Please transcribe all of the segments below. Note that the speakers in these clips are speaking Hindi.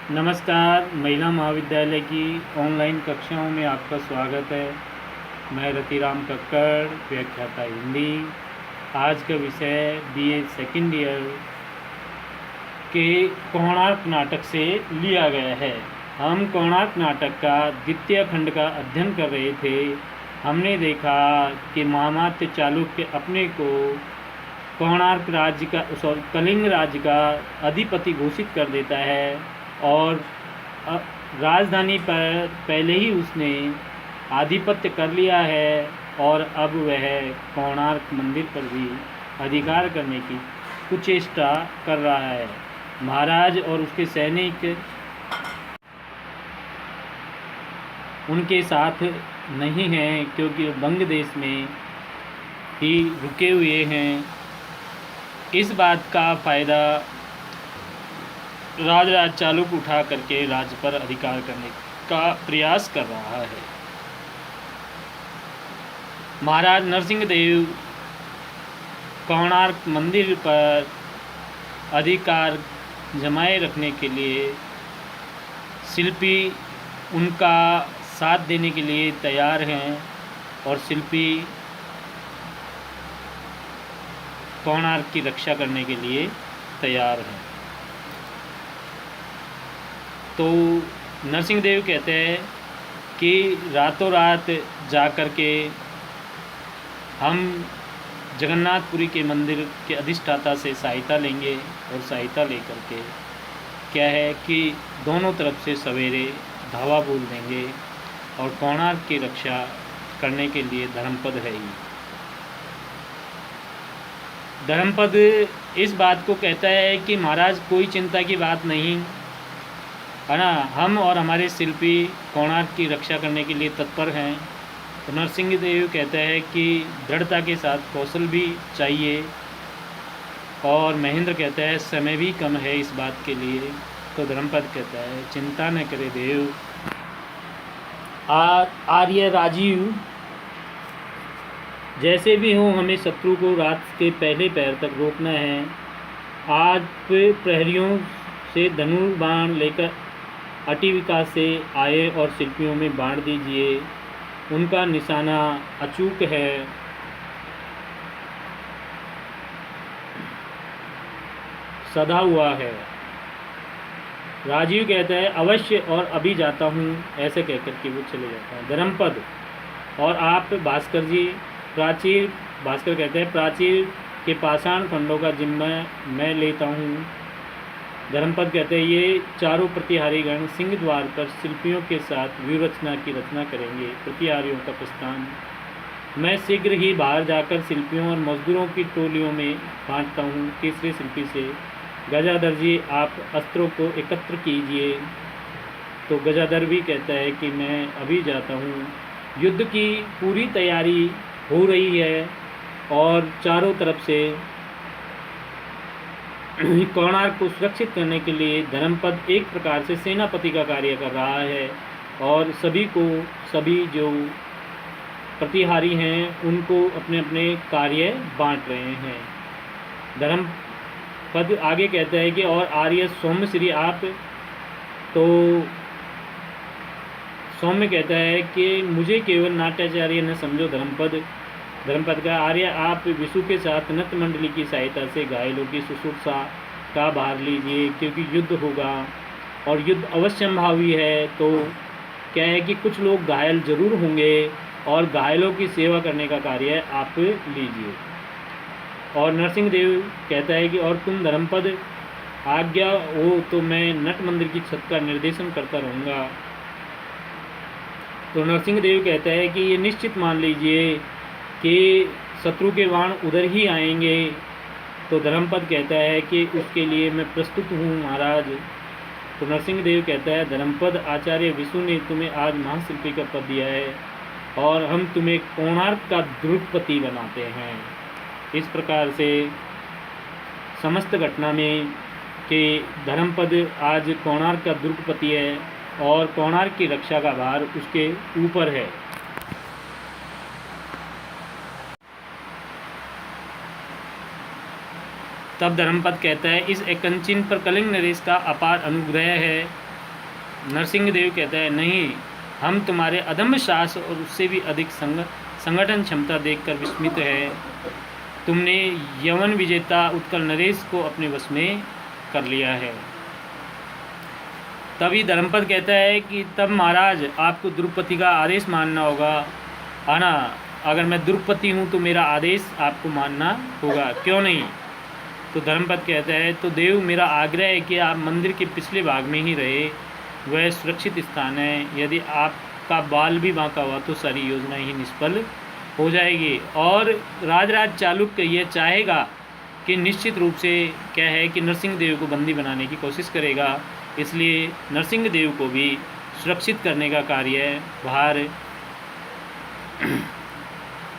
नमस्कार। महिला महाविद्यालय की ऑनलाइन कक्षाओं में आपका स्वागत है। मैं रतिराम कक्कड़, व्याख्याता हिंदी। आज का विषय बीए सेकंड ईयर के कोणार्क नाटक से लिया गया है। हम कोणार्क नाटक का द्वितीय खंड का अध्ययन कर रहे थे। हमने देखा कि महामात्य चालुक्य अपने को कोणार्क राज्य का कलिंग राज्य का अधिपति घोषित कर देता है और राजधानी पर पहले ही उसने आधिपत्य कर लिया है और अब वह कोणार्क मंदिर पर भी अधिकार करने की कुचेष्टा कर रहा है। महाराज और उसके सैनिक उनके साथ नहीं हैं क्योंकि बंग देश में ही रुके हुए हैं। इस बात का फ़ायदा राजराज चालुक्य उठा करके राज्य पर अधिकार करने का प्रयास कर रहा है। महाराज नरसिंह देव कोणार्क मंदिर पर अधिकार जमाए रखने के लिए शिल्पी उनका साथ देने के लिए तैयार हैं और शिल्पी कोणार्क की रक्षा करने के लिए तैयार हैं। तो नरसिंह देव कहते हैं कि रातों रात जा कर के हम जगन्नाथपुरी के मंदिर के अधिष्ठाता से सहायता लेंगे और सहायता लेकर के क्या है कि दोनों तरफ से सवेरे धावा बोल देंगे और कोणार्क की रक्षा करने के लिए धर्मपद है ही। धर्मपद इस बात को कहता है कि महाराज कोई चिंता की बात नहीं है ना, हम और हमारे शिल्पी कोणार्क की रक्षा करने के लिए तत्पर हैं। तो नरसिंह देव कहता है कि दृढ़ता के साथ कौशल भी चाहिए और महेंद्र कहता है समय भी कम है इस बात के लिए। तो धर्मपद कहता है चिंता न करे देव। आर्य राजीव जैसे भी हो हमें शत्रु को रात के पहले पैर तक रोकना है। आज प्रहरियों से धनुर्बाण लेकर अटिविका से आए और शिल्पियों में बांट दीजिए। उनका निशाना अचूक है। सधा हुआ है। राजीव कहता है अवश्य और अभी जाता हूँ, ऐसे कहकर के वो चले जाता है। धर्मपद और आप भास्कर जी प्राचीर, भास्कर कहते हैं प्राचीर के पाषाण खंडों का जिम्मा मैं लेता हूँ। धर्मपद कहते हैं ये चारों प्रतिहारीगण सिंह द्वार पर शिल्पियों के साथ व्यूहरचना की रचना करेंगे। प्रतिहारियों का प्रस्थान मैं शीघ्र ही बाहर जाकर शिल्पियों और मजदूरों की टोलियों में बांटता हूँ। तीसरे शिल्पी से गजाधर जी आप अस्त्रों को एकत्र कीजिए। तो गजाधर भी कहता है कि मैं अभी जाता हूँ। युद्ध की पूरी तैयारी हो रही है और चारों तरफ से कोणार्क को सुरक्षित करने के लिए धर्मपद एक प्रकार से सेनापति का कार्य कर रहा है और सभी जो प्रतिहारी हैं उनको अपने अपने कार्य बांट रहे हैं। धर्मपद आगे कहता है कि और आर्य सौम्य श्री आप, तो सौम्य कहता है कि मुझे केवल नाट्याचार्य न समझो। धर्मपद का आर्य आप विशु के साथ नृत्य मंडली की सहायता से घायलों की शुश्रूषा का भार लीजिए क्योंकि युद्ध होगा और युद्ध अवश्यंभावी है। तो क्या है कि कुछ लोग घायल जरूर होंगे और घायलों की सेवा करने का कार्य आप लीजिए। और नरसिंह देव कहता है कि और तुम धर्मपद आज्ञा हो तो मैं नट मंदिर की छत का निर्देशन करता रहूँगा। तो नरसिंह देव कहता है कि ये निश्चित मान लीजिए कि शत्रु के बाण उधर ही आएंगे। तो धर्मपद कहता है कि उसके लिए मैं प्रस्तुत हूँ महाराज। तो नरसिंह देव कहता है धर्मपद आचार्य विशु ने तुम्हें आज महाशिल्पी का पद दिया है और हम तुम्हें कोणार्क का द्रुपति बनाते हैं। इस प्रकार से समस्त घटना में कि धर्मपद आज कोणार्क का द्रुपति है और कोणार्क की रक्षा का भार उसके ऊपर है। तब धर्मपद कहता है इस एकंचिन पर कलिंग नरेश का अपार अनुग्रह है नरसिंह देव कहता है, नहीं, हम तुम्हारे अदम्य साहस और उससे भी अधिक संगठन क्षमता देखकर विस्मित है। तुमने यवन विजेता उत्कल नरेश को अपने वश में कर लिया है। तभी धर्मपद कहता है कि तब महाराज आपको द्रुपति का आदेश मानना होगा, है ना। अगर मैं द्रुपति हूँ तो मेरा आदेश आपको मानना होगा, क्यों नहीं। तो धर्मपद कहता है, तो देव मेरा आग्रह है कि आप मंदिर के पिछले भाग में ही रहे, वह सुरक्षित स्थान है। यदि आपका बाल भी बांका हुआ तो सारी योजना ही निष्फल हो जाएगी। और राजराज चालुक्य यह चाहेगा कि निश्चित रूप से क्या है कि नरसिंह देव को बंदी बनाने की कोशिश करेगा, इसलिए नरसिंह देव को भी सुरक्षित करने का कार्य भार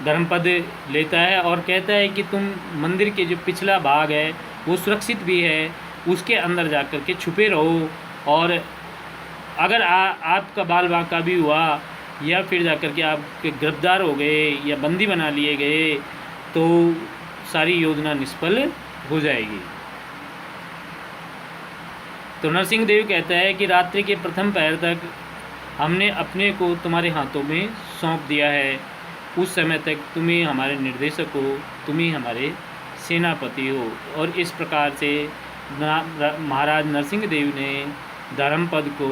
धर्मपद लेता है और कहता है कि तुम मंदिर के जो पिछला भाग है वो सुरक्षित भी है, उसके अंदर जा कर के छुपे रहो, और अगर आपका बाल बांका भी हुआ या फिर जा कर के आप गिरफ्तार हो गए या बंदी बना लिए गए तो सारी योजना निष्फल हो जाएगी। तो नरसिंह देव कहता है कि रात्रि के प्रथम पहर तक हमने अपने को तुम्हारे हाथों में सौंप दिया है। उस समय तक तुम ही हमारे निर्देशक हो, तुम ही हमारे सेनापति हो। और इस प्रकार से महाराज नरसिंह देव ने धर्मपद को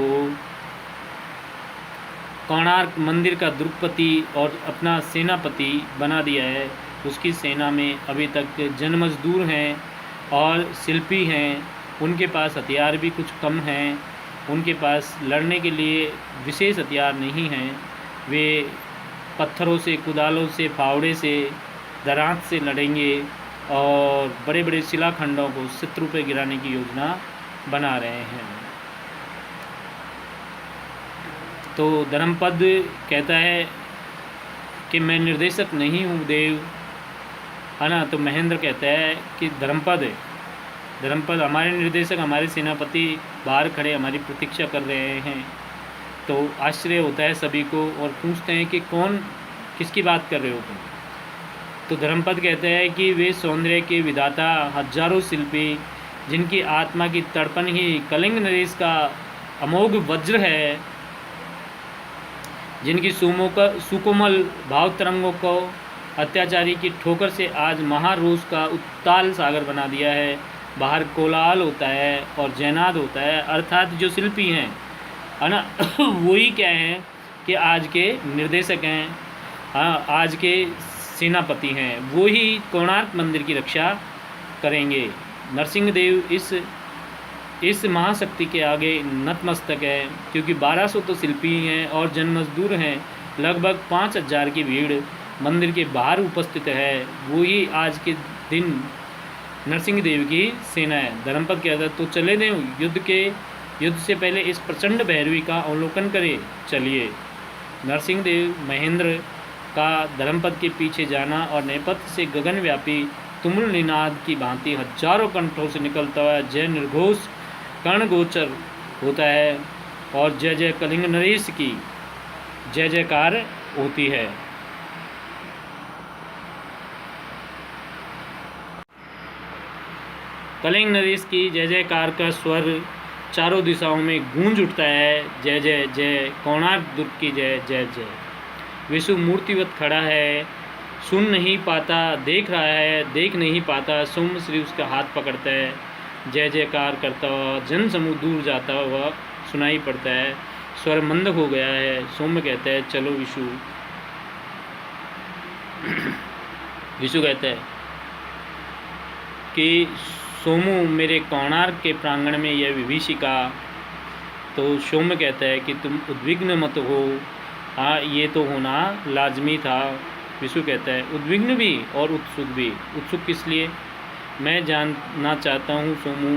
कोणार्क मंदिर का द्रुपति और अपना सेनापति बना दिया है। उसकी सेना में अभी तक जनमजदूर हैं और शिल्पी हैं, उनके पास हथियार भी कुछ कम हैं, उनके पास लड़ने के लिए विशेष हथियार नहीं हैं। वे पत्थरों से, कुदालों से, फावड़े से, दरांत से लड़ेंगे और बड़े बड़े शिलाखंडों को शत्रु पे गिराने की योजना बना रहे हैं। तो धर्मपद कहता है कि मैं निर्देशक नहीं हूँ देव, है ना। तो महेंद्र कहता है कि धर्मपद हमारे निर्देशक, हमारे सेनापति बाहर खड़े हमारी प्रतीक्षा कर रहे हैं। तो आश्चर्य होता है सभी को और पूछते हैं कि कौन, किसकी बात कर रहे हो तुम। तो धर्मपद कहते हैं कि वे सौंदर्य के विधाता, हजारों शिल्पी, जिनकी आत्मा की तड़पन ही कलिंग नरेश का अमोघ वज्र है, जिनकी सुकोमल भाव तरंगों को अत्याचारी की ठोकर से आज महारोष का उत्ताल सागर बना दिया है। बाहर कोलाहल होता है और जैनाद होता है, अर्थात जो शिल्पी हैं, है ना, वही क्या हैं कि आज के निर्देशक हैं, हाँ, आज के सेनापति हैं, वो ही कोणार्क मंदिर की रक्षा करेंगे। नरसिंह देव इस महाशक्ति के आगे नतमस्तक है, क्योंकि 1200 तो शिल्पी हैं और जनमजदूर हैं, लगभग 5000 की भीड़ मंदिर के बाहर उपस्थित है। वो ही आज के दिन नरसिंह देव की सेना है। धर्मपद कहता है, तो चले दें युद्ध से पहले इस प्रचंड भैरवी का अवलोकन करें, चलिए। नरसिंह देव महेंद्र का धर्मपद के पीछे जाना और नेपथ्य से गगनव्यापी तुमुल निनाद की भांति हजारों कंठों से निकलता हुआ जय निर्घोष कर्णगोचर होता है और जय जय कलिंग नरेश की जय जयकार होती है। कलिंग नरेश की जय जयकार का स्वर चारों दिशाओं में गूंज उठता है, जय जय जय, कोणार्क दुर्ग की जय जय जय। विष्णु मूर्तिवत खड़ा है, सुन नहीं पाता, देख रहा है, देख नहीं पाता। सौम्य श्री उसका हाथ पकड़ता है, जय जयकार करता हुआ जन समूह दूर जाता हुआ सुनाई पड़ता है। स्वर मंद हो गया है। सौम्य कहता है, चलो विष्णु। विष्णु कहता है कि सोमू, मेरे कोणार्क के प्रांगण में यह विभीषिका। तो सौम्य कहता है कि तुम उद्विग्न मत हो, हाँ, ये तो होना लाजमी था। विष्णु कहता है, उद्विग्न भी और उत्सुक भी। उत्सुक किस लिए? मैं जानना चाहता हूँ सोमू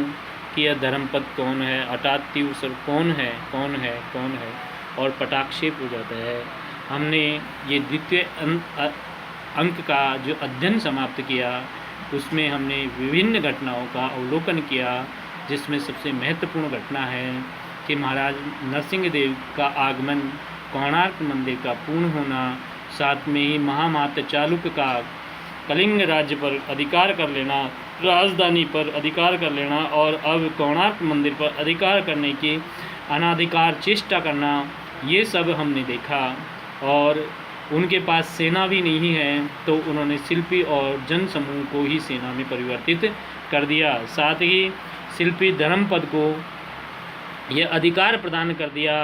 कि यह धर्मपद कौन है, हठात तीव्र स्वर कौन है, कौन है, कौन है, और पटाक्षेप हो जाता है। हमने ये द्वितीय अंक का जो अध्ययन समाप्त किया उसमें हमने विभिन्न घटनाओं का अवलोकन किया, जिसमें सबसे महत्वपूर्ण घटना है कि महाराज नरसिंह देव का आगमन, कोणार्क मंदिर का पूर्ण होना, साथ में ही महामात्र चालुक्य का कलिंग राज्य पर अधिकार कर लेना, राजधानी पर अधिकार कर लेना और अब कोणार्क मंदिर पर अधिकार करने की अनाधिकार चेष्टा करना, ये सब हमने देखा। और उनके पास सेना भी नहीं है, तो उन्होंने शिल्पी और जन समूह को ही सेना में परिवर्तित कर दिया। साथ ही शिल्पी धर्मपद को यह अधिकार प्रदान कर दिया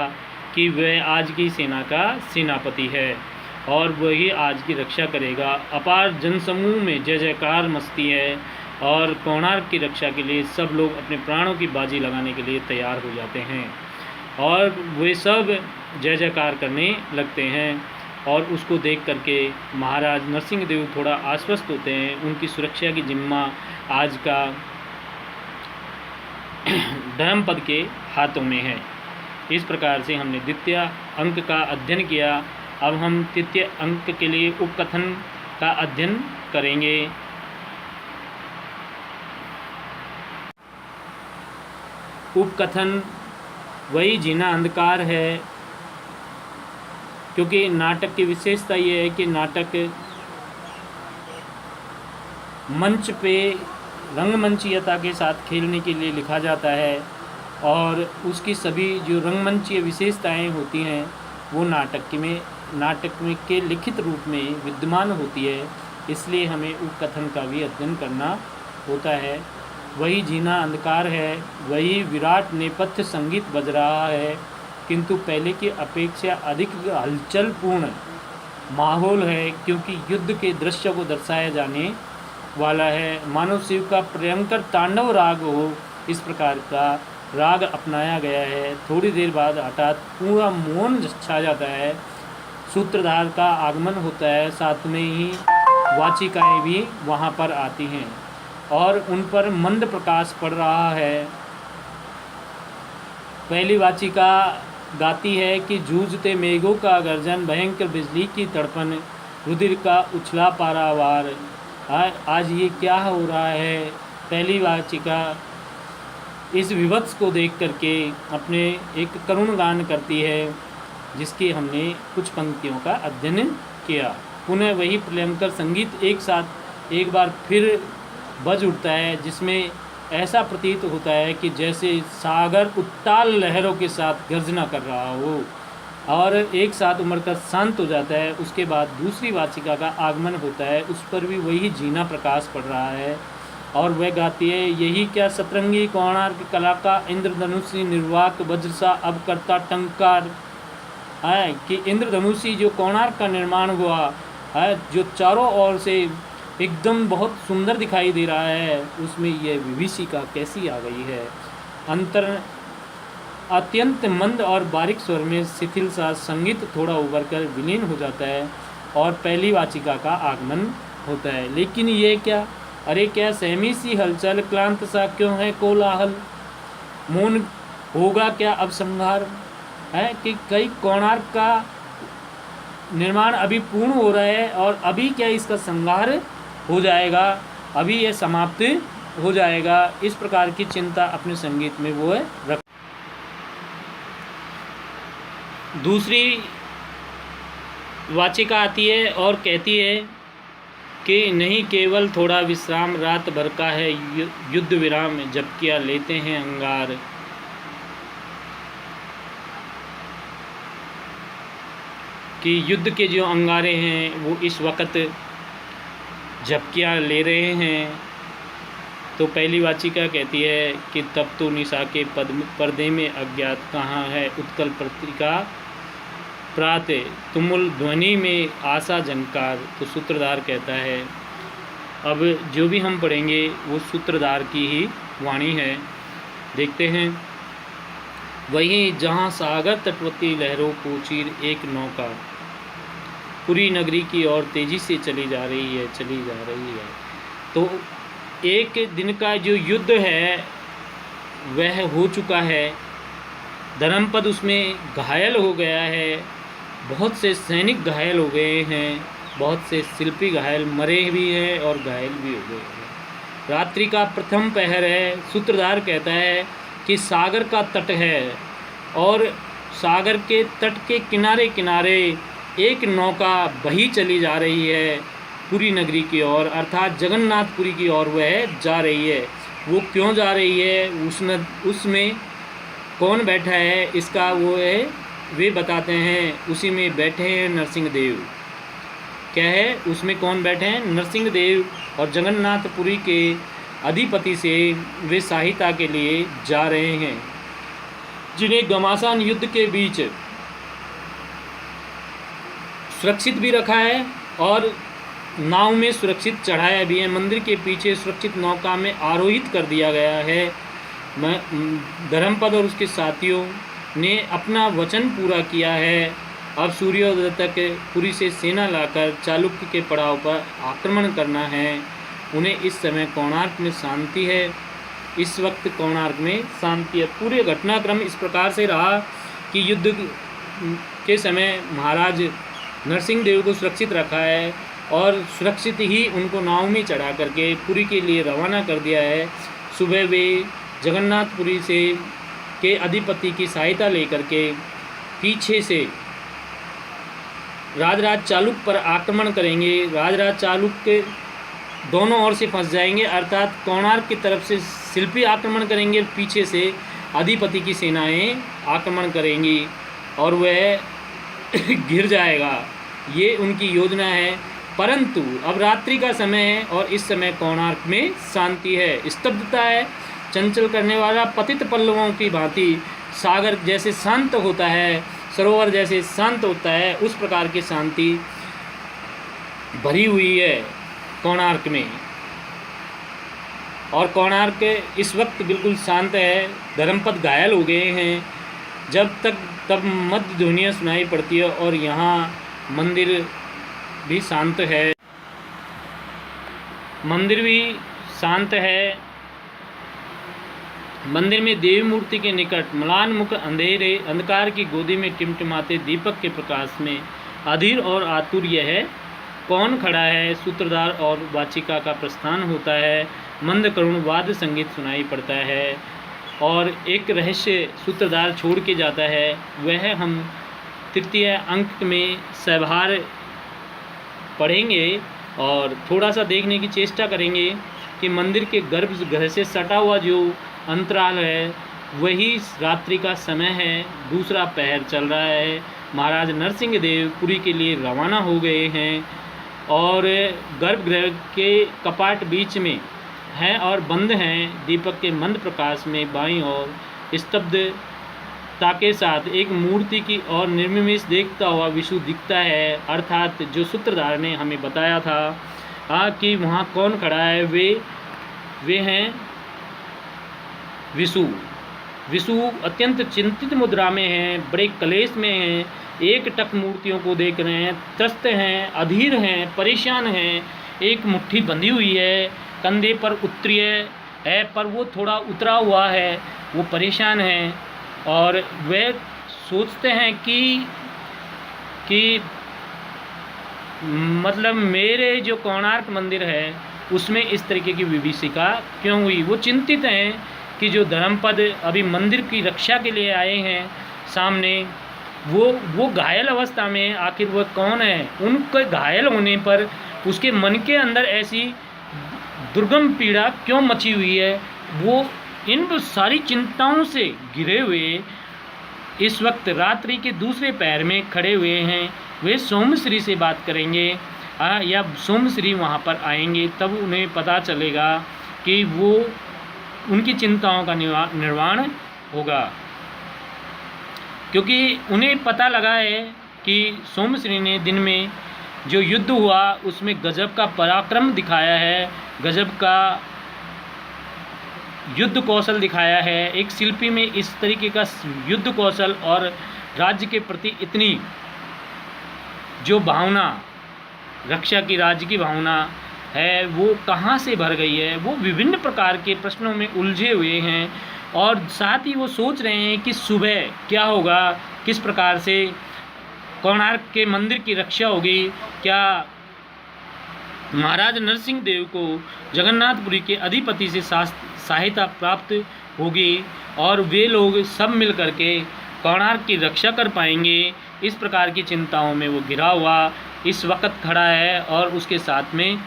कि वह आज की सेना का सेनापति है और वही आज की रक्षा करेगा। अपार जनसमूह में जय जयकार मचती है और कोणार्क की रक्षा के लिए सब लोग अपने प्राणों की बाजी लगाने के लिए तैयार हो जाते हैं और वे सब जय जयकार करने लगते हैं। और उसको देख करके महाराज नरसिंह देव थोड़ा आश्वस्त होते हैं। उनकी सुरक्षा की जिम्मा आज का धर्मपद के हाथों में है। इस प्रकार से हमने द्वितीय अंक का अध्ययन किया। अब हम तृतीय अंक के लिए उपकथन का अध्ययन करेंगे। उपकथन वही जीना अंधकार है, क्योंकि नाटक की विशेषता ये है कि नाटक मंच पे रंगमंचीयता के साथ खेलने के लिए लिखा जाता है और उसकी सभी जो रंगमंचीय विशेषताएं होती हैं वो नाटक में के लिखित रूप में विद्यमान होती है। इसलिए हमें उपकथन का भी अध्ययन करना होता है। वही जीना अंधकार है, वही विराट नेपथ्य संगीत बज रहा है, किंतु पहले की अपेक्षा अधिक हलचलपूर्ण माहौल है, क्योंकि युद्ध के दृश्य को दर्शाया जाने वाला है। मानव शिव का भयंकर तांडव राग हो, इस प्रकार का राग अपनाया गया है। थोड़ी देर बाद हठात पूरा मौन छा जाता है, सूत्रधार का आगमन होता है, साथ में ही वाचिकाएं भी वहाँ पर आती हैं और उन पर मंद प्रकाश पड़ रहा है। पहली वाचिका गाती है कि जूझते मेघों का गर्जन, भयंकर बिजली की तड़पन, रुधिर का उछला पारावार, आज ये क्या हो रहा है। पहली वाचिका इस विभत्स को देख करके अपने एक करुण गान करती है, जिसकी हमने कुछ पंक्तियों का अध्ययन किया। पुनः वही प्रलयंकर संगीत एक बार फिर बज उठता है, जिसमें ऐसा प्रतीत होता है कि जैसे सागर उत्ताल लहरों के साथ गर्जना कर रहा हो और एक साथ उमड़कर शांत हो जाता है। उसके बाद दूसरी वाचिका का आगमन होता है, उस पर भी वही जीना प्रकाश पड़ रहा है और वह गाती है, यही क्या सतरंगी कोणार्क कला का इंद्रधनुषी निर्वाक वज्र सा अब करता टंकार है। कि इंद्रधनुषी जो कोणार्क का निर्माण हुआ है, जो चारों ओर से एकदम बहुत सुंदर दिखाई दे रहा है, उसमें यह विभीषिका कैसी आ गई है। अत्यंत मंद और बारीक स्वर में शिथिल सा संगीत थोड़ा उभर कर विलीन हो जाता है और पहली वाचिका का आगमन होता है। लेकिन ये क्या, अरे क्या सहमी सी हलचल, क्लांत सा क्यों है कोलाहल, मौन होगा क्या अब संहार है। कि कई कोणार्क का निर्माण अभी पूर्ण हो रहा है और अभी क्या इसका संहार हो जाएगा, अभी यह समाप्त हो जाएगा। इस प्रकार की चिंता अपने संगीत में वो रख। दूसरी वाचिका आती है और कहती है कि नहीं, केवल थोड़ा विश्राम, रात भर का है युद्ध विराम, जब किया लेते हैं अंगार। कि युद्ध के जो अंगारे हैं वो इस वक्त झपकियाँ ले रहे हैं। तो पहली वाचिका कहती है कि तब तो निशा के पर्दे में अज्ञात कहाँ है उत्कल पत्रिका प्रातः तुमुल ध्वनि में आशा झंकार। तो सूत्रधार कहता है, अब जो भी हम पढ़ेंगे वो सूत्रधार की ही वाणी है। देखते हैं, वहीं जहाँ सागर तटवर्ती लहरों को चीर एक नौका पूरी नगरी की ओर तेजी से चली जा रही है। तो एक दिन का जो युद्ध है वह हो चुका है, धर्मपद उसमें घायल हो गया है, बहुत से सैनिक घायल हो गए हैं, बहुत से शिल्पी घायल मरे भी हैं और घायल भी हो गए हैं। रात्रि का प्रथम पहर है। सूत्रधार कहता है कि सागर का तट है और सागर के तट के किनारे किनारे एक नौका बही चली जा रही है पूरी नगरी की ओर, अर्थात जगन्नाथपुरी की ओर वह जा रही है। वो क्यों जा रही है, उसमें कौन बैठा है इसका वो है वे बताते हैं। उसी में बैठे हैं नरसिंह देव। क्या है उसमें कौन बैठे हैं? नरसिंह देव। और जगन्नाथपुरी के अधिपति से वे सहायता के लिए जा रहे हैं, जिन्हें घमासान युद्ध के बीच सुरक्षित भी रखा है और नाव में सुरक्षित चढ़ाया भी है। मंदिर के पीछे सुरक्षित नौका में आरोहित कर दिया गया है। धर्मपद और उसके साथियों ने अपना वचन पूरा किया है। अब सूर्योदय तक पुरी से सेना लाकर चालुक्य के पड़ाव पर आक्रमण करना है। उन्हें इस समय कोणार्क में शांति है। इस वक्त कोणार्क में शांति है। पूरे घटनाक्रम इस प्रकार से रहा कि युद्ध के समय महाराज नरसिंह देव को सुरक्षित रखा है और सुरक्षित ही उनको नाव में चढ़ा करके पुरी के लिए रवाना कर दिया है। सुबह वे जगन्नाथपुरी से के अधिपति की सहायता लेकर के पीछे से राजराज चालुक्य पर आक्रमण करेंगे। राजराज चालुक्य दोनों ओर से फंस जाएंगे, अर्थात कोणार्क की तरफ से शिल्पी आक्रमण करेंगे, पीछे से अधिपति की सेनाएं आक्रमण करेंगी और वह गिर जाएगा। ये उनकी योजना है। परंतु अब रात्रि का समय है और इस समय कोणार्क में शांति है, स्तब्धता है। चंचल करने वाला पतित पल्लवों की भांति सागर जैसे शांत होता है, सरोवर जैसे शांत होता है, उस प्रकार की शांति भरी हुई है कोणार्क में। और कोणार्क इस वक्त बिल्कुल शांत है। धर्मपद घायल हो गए हैं। जब तक तब मध्य ध्वनियाँ सुनाई पड़ती है और यहाँ मंदिर भी शांत है। मंदिर भी शांत है। मंदिर में देवी मूर्ति के निकट म्लान मुख अंधेरे अंधकार की गोदी में टिमटिमाते दीपक के प्रकाश में अधीर और आतुर यह कौन खड़ा है। सूत्रधार और वाचिका का प्रस्थान होता है। मंद करुण वाद्य संगीत सुनाई पड़ता है और एक रहस्य सूत्रधार छोड़ के जाता है। वह हम तृतीय अंक में सहभार पढ़ेंगे और थोड़ा सा देखने की चेष्टा करेंगे कि मंदिर के गर्भगृह से सटा हुआ जो अंतराल है वही रात्रि का समय है। दूसरा पहर चल रहा है। महाराज नरसिंह देव पुरी के लिए रवाना हो गए हैं और गर्भगृह के कपाट बीच में हैं और बंद हैं। दीपक के मंद प्रकाश में बाईं ओर स्तब्धता के साथ एक मूर्ति की ओर निर्निमेष देखता हुआ विशु दिखता है, अर्थात जो सूत्रधार ने हमें बताया था कि वहाँ कौन खड़ा है, वे हैं विशु। विशु अत्यंत चिंतित मुद्रा में हैं, बड़े कलेश में हैं, एक टक मूर्तियों को देख रहे हैं, त्रस्त हैं, अधीर हैं, परेशान हैं। एक मुट्ठी बंधी हुई है, कंधे पर उत्तरीय है पर वो थोड़ा उतरा हुआ है, वो परेशान हैं और वे सोचते हैं कि मतलब मेरे जो कोणार्क मंदिर है उसमें इस तरीके की विभीषिका क्यों हुई। वो चिंतित हैं कि जो धर्मपद अभी मंदिर की रक्षा के लिए आए हैं सामने, वो घायल अवस्था में, आखिर वह कौन है। उनके घायल होने पर उसके मन के अंदर ऐसी दुर्गम पीड़ा क्यों मची हुई है। वो इन सारी चिंताओं से घिरे हुए इस वक्त रात्रि के दूसरे पैर में खड़े हुए हैं। वे सोमश्री से बात करेंगे या सोमश्री वहाँ पर आएंगे, तब उन्हें पता चलेगा कि वो उनकी चिंताओं का निर्वाण होगा। क्योंकि उन्हें पता लगा है कि सोमश्री ने दिन में जो युद्ध हुआ उसमें गजब का पराक्रम दिखाया है, गजब का युद्ध कौशल दिखाया है। एक शिल्पी में इस तरीके का युद्ध कौशल और राज्य के प्रति इतनी जो भावना, रक्षा की, राज्य की भावना है, वो कहाँ से भर गई है। वो विभिन्न प्रकार के प्रश्नों में उलझे हुए हैं और साथ ही वो सोच रहे हैं कि सुबह क्या होगा, किस प्रकार से कोणार्क के मंदिर की रक्षा होगी, क्या महाराज नरसिंह देव को जगन्नाथपुरी के अधिपति से सहायता प्राप्त होगी और वे लोग सब मिल करके कोणार्क की रक्षा कर पाएंगे। इस प्रकार की चिंताओं में वो घिरा हुआ इस वक्त खड़ा है और उसके साथ में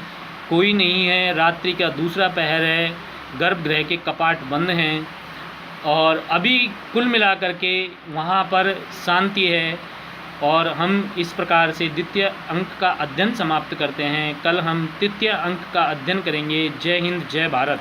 कोई नहीं है। रात्रि का दूसरा पहर है, गर्भगृह के कपाट बंद हैं और अभी कुल मिलाकर के वहाँ पर शांति है। और हम इस प्रकार से द्वितीय अंक का अध्ययन समाप्त करते हैं। कल हम तृतीय अंक का अध्ययन करेंगे। जय हिंद, जय भारत।